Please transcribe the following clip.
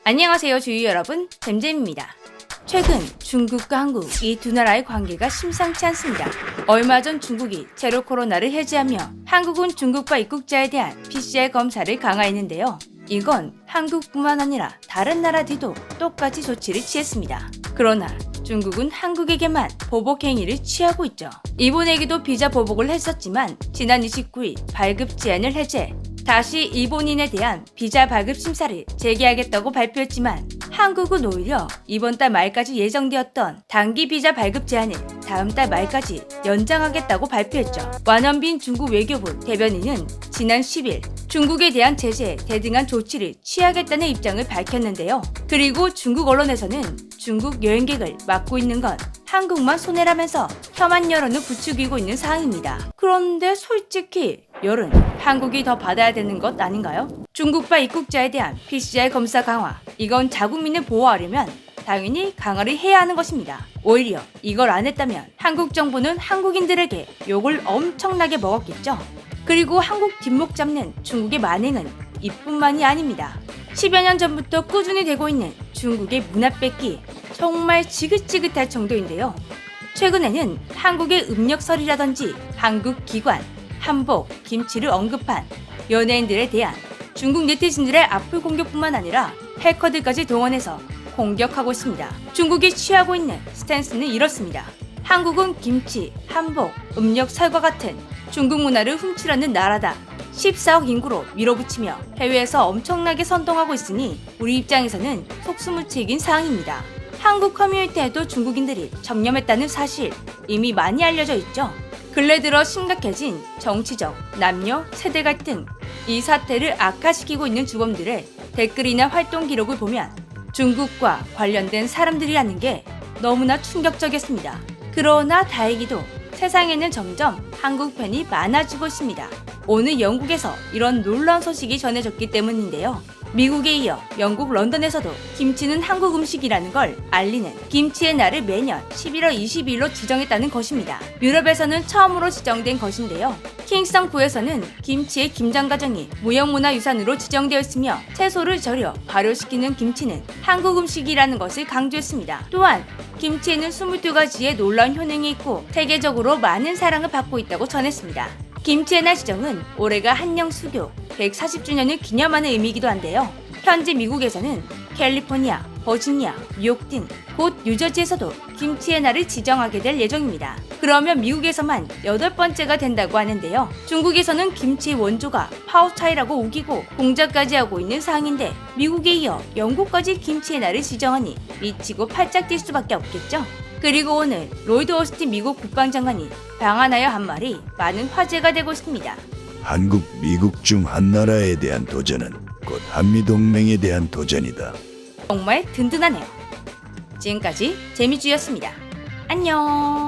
안녕하세요 주위 여러분, 잼잼입니다. 최근 중국과 한국 이 두 나라의 관계가 심상치 않습니다. 얼마 전 중국이 제로 코로나를 해제하며 한국은 중국과 입국자에 대한 PCR 검사를 강화했는데요. 이건 한국뿐만 아니라 다른 나라들도 똑같이 조치를 취했습니다. 그러나 중국은 한국에게만 보복 행위를 취하고 있죠. 일본에게도 비자 보복을 했었지만 지난 29일 발급 제한을 해제, 다시 일본인에 대한 비자 발급 심사를 재개하겠다고 발표했지만 한국은 오히려 이번 달 말까지 예정되었던 단기 비자 발급 제한을 다음 달 말까지 연장하겠다고 발표했죠. 완원빈 중국 외교부 대변인은 지난 10일 중국에 대한 제재에 대등한 조치를 취하겠다는 입장을 밝혔는데요. 그리고 중국 언론에서는 중국 여행객을 막고 있는 건 한국만 손해라면서 혐한 여론을 부추기고 있는 상황입니다. 그런데 솔직히 여론, 한국이 더 받아야 되는 것 아닌가요? 중국과 입국자에 대한 PCR 검사 강화, 이건 자국민을 보호하려면 당연히 강화를 해야 하는 것입니다. 오히려 이걸 안 했다면 한국 정부는 한국인들에게 욕을 엄청나게 먹었겠죠. 그리고 한국 뒷목 잡는 중국의 만행은 이뿐만이 아닙니다. 10여 년 전부터 꾸준히 되고 있는 중국의 문화 뺏기, 정말 지긋지긋할 정도인데요. 최근에는 한국의 음력설이라든지 한국 기관, 한복, 김치를 언급한 연예인들에 대한 중국 네티즌들의 악플 공격뿐만 아니라 해커들까지 동원해서 공격하고 있습니다. 중국이 취하고 있는 스탠스는 이렇습니다. 한국은 김치, 한복, 음력설과 같은 중국 문화를 훔치려는 나라다. 14억 인구로 밀어붙이며 해외에서 엄청나게 선동하고 있으니 우리 입장에서는 속수무책인 사항입니다. 한국 커뮤니티에도 중국인들이 점령했다는 사실 이미 많이 알려져 있죠. 근래 들어 심각해진 정치적, 남녀, 세대 갈등, 이 사태를 악화시키고 있는 주범들의 댓글이나 활동 기록을 보면 중국과 관련된 사람들이라는 게 너무나 충격적이었습니다. 그러나 다행히도 세상에는 점점 한국 팬이 많아지고 있습니다. 오늘 영국에서 이런 놀라운 소식이 전해졌기 때문인데요. 미국에 이어 영국 런던에서도 김치는 한국 음식이라는 걸 알리는 김치의 날을 매년 11월 22일로 지정했다는 것입니다. 유럽에서는 처음으로 지정된 것인데요. 킹스턴구에서는 김치의 김장 과정이 무형문화유산으로 지정되어 있으며 채소를 절여 발효시키는 김치는 한국 음식이라는 것을 강조했습니다. 또한 김치에는 22가지의 놀라운 효능이 있고 세계적으로 많은 사랑을 받고 있다고 전했습니다. 김치의 날 지정은 올해가 한영 수교 140주년을 기념하는 의미이기도 한데요. 현재 미국에서는 캘리포니아, 버지니아, 뉴욕 등 곧 뉴저지에서도 김치의 날을 지정하게 될 예정입니다. 그러면 미국에서만 8번째가 된다고 하는데요. 중국에서는 김치의 원조가 파오차이라고 우기고 공작까지 하고 있는 상황인데 미국에 이어 영국까지 김치의 날을 지정하니 미치고 팔짝 뛸 수밖에 없겠죠. 그리고 오늘 로이드 오스틴 미국 국방장관이 방한하여 한 말이 많은 화제가 되고 있습니다. 한국, 미국 중 한 나라에 대한 도전은 곧 한미동맹에 대한 도전이다. 정말 든든하네요. 지금까지 재미주였습니다. 안녕.